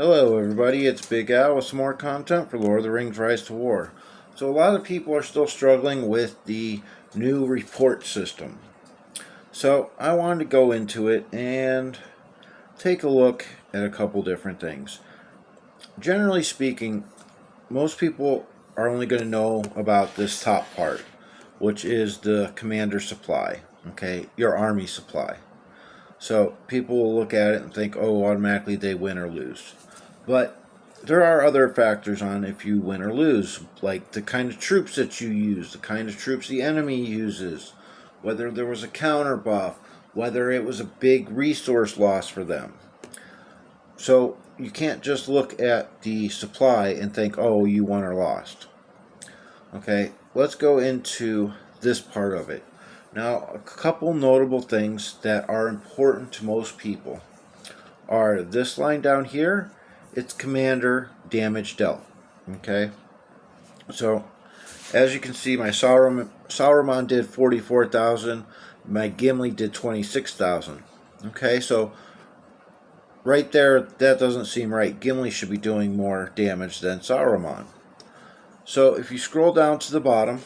Hello everybody, it's Big Al with some more content for Lord of the Rings Rise to War. So a lot of people are still struggling with the new report system. So I wanted to go into it and take a look at a couple different things. Generally speaking, most people are only going to know about this top part, which is the commander supply, okay, your army supply. So people will look at it and think, oh, automatically they win or lose. But there are other factors on if you win or lose, like the kind of troops that you use, the kind of troops the enemy uses, whether there was a counter buff, whether it was a big resource loss for them. So you can't just look at the supply and think, oh, you won or lost. Okay, let's go into this part of it. Now, a couple notable things that are important to most people are this line down here, it's commander damage dealt. Okay, so as you can see, my Sauron did 44,000, my Gimli did 26,000. Okay, so right there, that doesn't seem right. Gimli should be doing more damage than Sauron. So if you scroll down to the bottom,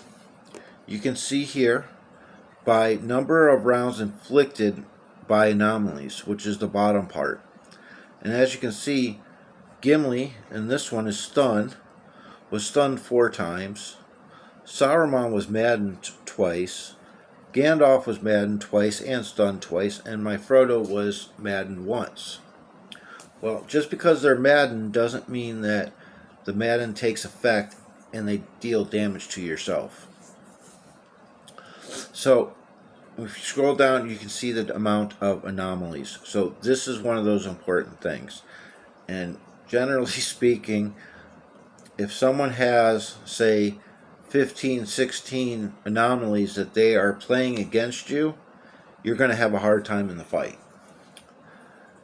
you can see here by number of rounds inflicted by anomalies, which is the bottom part. And as you can see, Gimli, and this one is stunned, was stunned 4 times. Sauron was maddened twice. Gandalf was maddened twice and stunned twice. And my Frodo was maddened once. Well, just because they're maddened doesn't mean that the madden takes effect and they deal damage to yourself. So, if you scroll down, you can see the amount of anomalies. So this is one of those important things. And generally speaking, if someone has, say, 15, 16 anomalies that they are playing against you, you're going to have a hard time in the fight.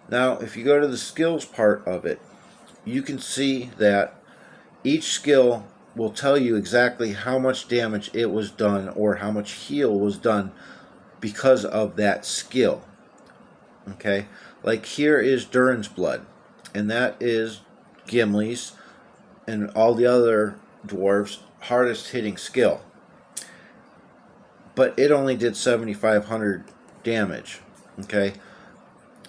Now, if you go to the skills part of it, you can see that each skill will tell you exactly how much damage it was done or how much heal was done because of that skill. Okay, like here is Durin's blood, and that is Gimli's and all the other dwarves' hardest hitting skill. But it only did 7,500 damage. Okay,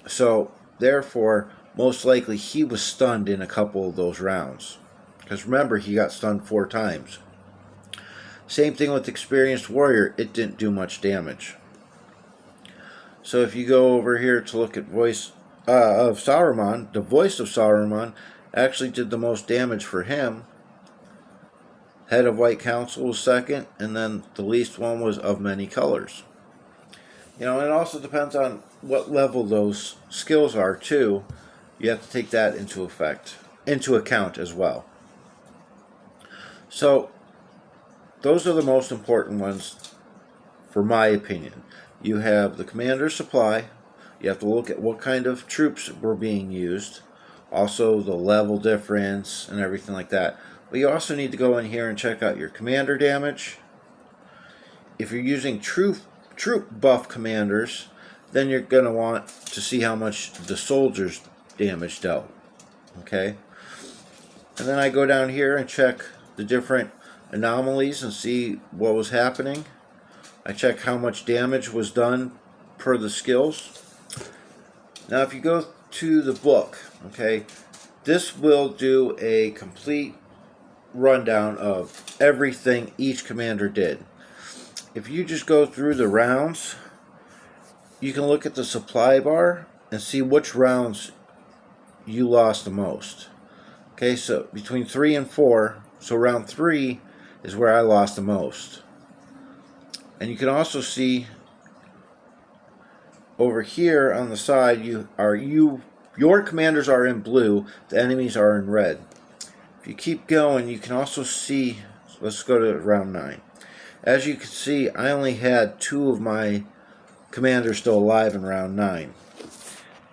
so therefore, most likely he was stunned in a couple of those rounds. Because remember, he got stunned 4 times. Same thing with Experienced Warrior, it didn't do much damage. So if you go over here to look at Voice of Sauron, the Voice of Sauron actually did the most damage for him. Head of White Council was second, and then the least one was Of Many Colors. You know, it also depends on what level those skills are too. You have to take that into account as well. So those are the most important ones for my opinion. You have the commander's supply. You have to look at what kind of troops were being used. Also the level difference and everything like that. But you also need to go in here and check out your commander damage. If you're using troop buff commanders, then you're going to want to see how much the soldiers damage dealt. Okay? And then I go down here and check the different anomalies and see what was happening. I check how much damage was done per the skills. Now if you go to the book, okay, this will do a complete rundown of everything each commander did. If you just go through the rounds, you can look at the supply bar and see which rounds you lost the most. Okay, so between 3 and 4, so round 3 is where I lost the most. And you can also see over here on the side, your commanders are in blue, the enemies are in red. If you keep going, you can also see, let's go to round 9. As you can see, I only had 2 of my commanders still alive in round 9.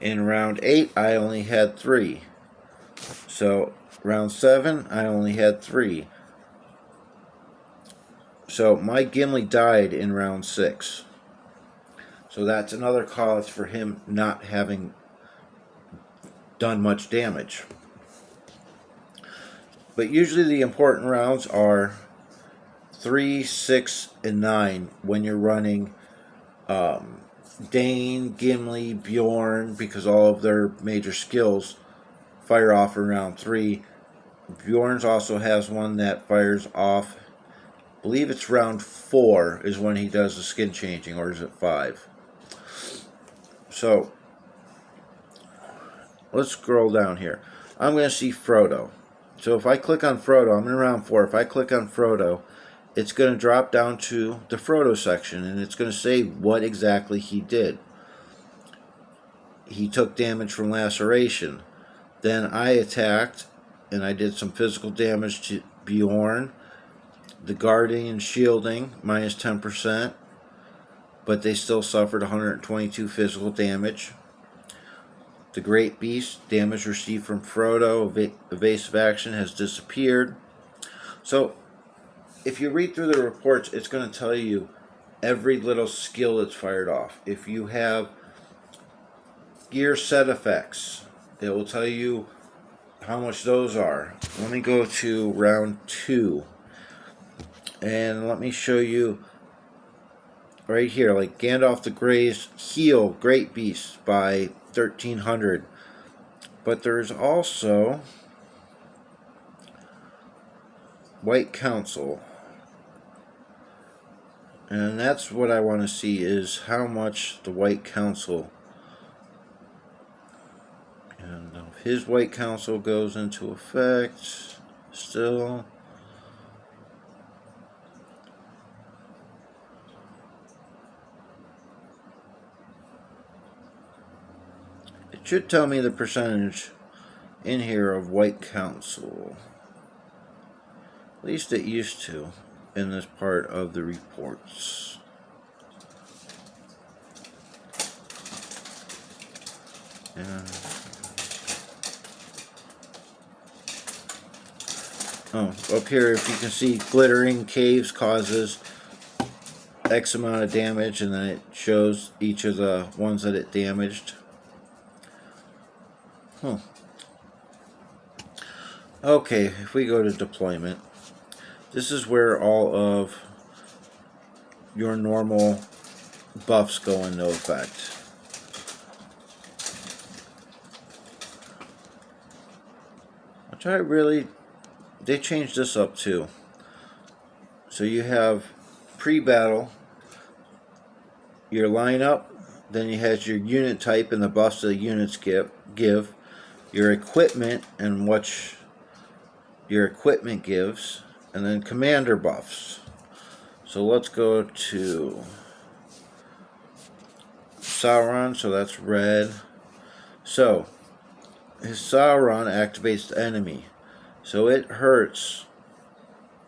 In round 8, I only had 3. So round 7, I only had 3. So my Gimli died in round 6. So that's another cause for him not having done much damage. But usually the important rounds are 3, 6, and 9 when you're running Dane, Gimli, Bjorn, because all of their major skills fire off in round 3. Bjorn's also has one that fires off, I believe it's round 4 is when he does the skin changing, or is it 5? So, let's scroll down here. I'm going to see Frodo. So if I click on Frodo, I'm in round 4. If I click on Frodo, it's going to drop down to the Frodo section, and it's going to say what exactly he did. He took damage from laceration. Then I attacked, and I did some physical damage to Bjorn. The guarding and shielding, minus 10%, but they still suffered 122 physical damage. The Great Beast, damage received from Frodo, evasive action has disappeared. So, if you read through the reports, it's going to tell you every little skill that's fired off. If you have gear set effects, it will tell you how much those are. Let me go to round 2, and let me show you right here, like Gandalf the Grey's heal Great Beast by 1300. But there's also White Council, and that's what I want to see, is how much the White Council, and if his White Council goes into effect still. It should tell me the percentage in here of White Council. At least it used to in this part of the reports. And up here, if you can see, glittering caves causes X amount of damage, and then it shows each of the ones that it damaged. Okay, if we go to deployment, this is where all of your normal buffs go into effect. Which they changed this up too. So you have pre-battle, your lineup, then you have your unit type and the buffs the units give, your equipment and what your equipment gives, and then commander buffs. So let's go to Sauron, so that's red. So his Sauron activates the enemy, so it hurts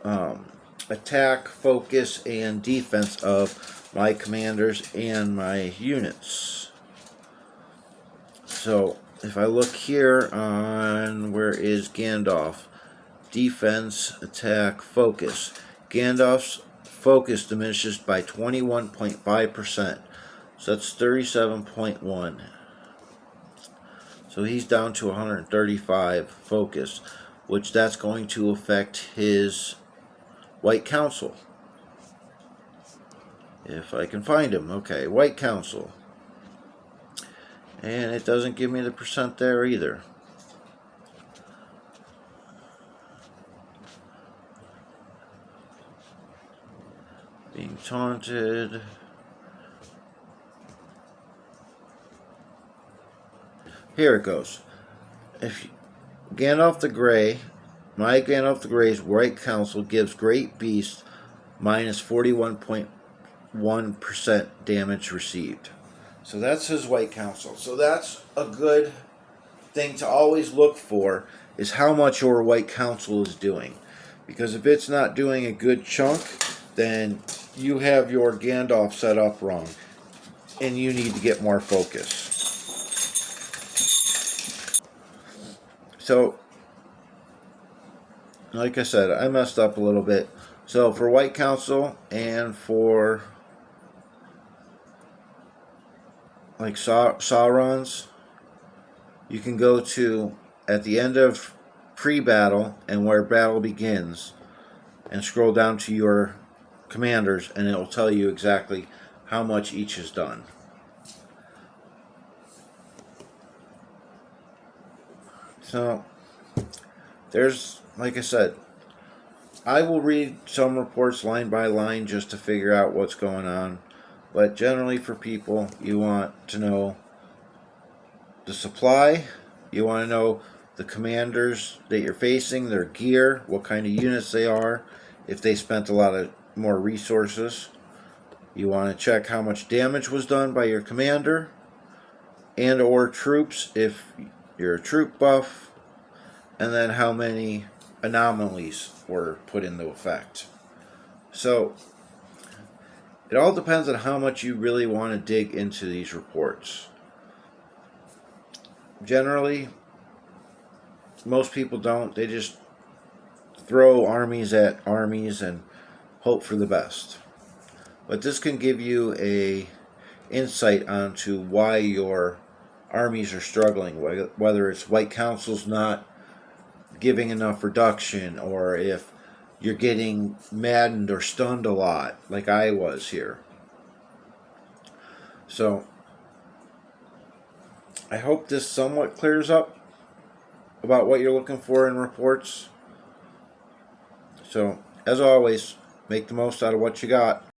attack, focus, and defense of my commanders and my units. So if I look here on where is Gandalf, defense, attack, focus, Gandalf's focus diminishes by 21.5%, so that's 37.1. So he's down to 135 focus, which that's going to affect his White Council. If I can find him. Okay, White Council. And it doesn't give me the percent there either. Being taunted. Here it goes. If Gandalf the Grey, my Gandalf the Grey's White Council gives Great Beast minus 41.1% damage received. So that's his White Council. So that's a good thing to always look for, is how much your White Council is doing. Because if it's not doing a good chunk, then you have your Gandalf set up wrong, and you need to get more focus. So, like I said, I messed up a little bit. So for White Council and for like Sauron's, you can go to, at the end of pre-battle and where battle begins, and scroll down to your commanders, and it will tell you exactly how much each has done. So there's, like I said, I will read some reports line by line just to figure out what's going on. But generally for people, you want to know the supply, you want to know the commanders that you're facing, their gear, what kind of units they are, if they spent a lot of more resources. You want to check how much damage was done by your commander and or troops if you're a troop buff, and then how many anomalies were put into effect. So it all depends on how much you really want to dig into these reports. Generally, most people don't. They just throw armies at armies and hope for the best. But this can give you a insight onto why your armies are struggling, whether it's White Council's not giving enough reduction, or if you're getting maddened or stunned a lot, like I was here. So, I hope this somewhat clears up about what you're looking for in reports. So, as always, make the most out of what you got.